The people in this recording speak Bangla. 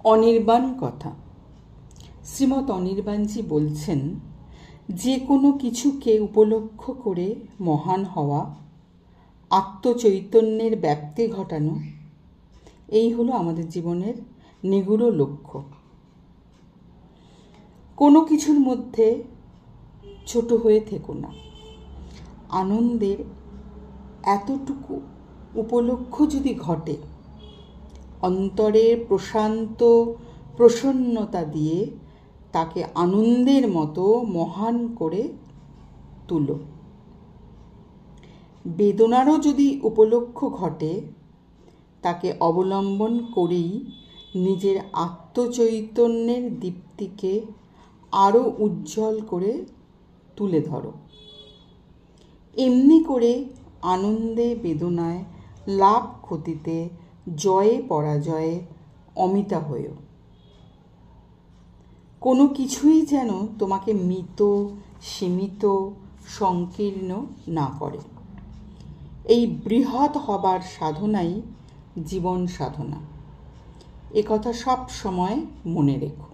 অনির্বাণ কথা। শ্রীমৎ অনির্বাণজি বলছেন, যে কোনো কিছুকে উপলক্ষ করে মহান হওয়া, আত্মচৈতন্যের ব্যাপ্তি ঘটানো, এই হলো আমাদের জীবনের নিগূঢ় লক্ষ্য। কোনো কিছুর মধ্যে ছোট হয়ে থেকো না। আনন্দের এতটুকু উপলক্ষ যদি ঘটে, অন্তরের প্রশান্ত প্রসন্নতা দিয়ে তাকে আনন্দের মতো মহান করে তুলো। বেদনারও যদি উপলক্ষ ঘটে, তাকে অবলম্বন করেই নিজের আত্মচৈতন্যের দীপ্তিকে আরও উজ্জ্বল করে তুলে ধরো। এমনি করে আনন্দে বেদনায়, লাভ ক্ষতিতে, জয়ে পরাজয়ে অমিতা হয়েও। কোনো কিছুই যেন তোমাকে মৃত, সীমিত, সংকীর্ণ না করে। এই বৃহৎ হবার সাধনাই জীবন সাধনা। এ কথা সব সময় মনে রেখো।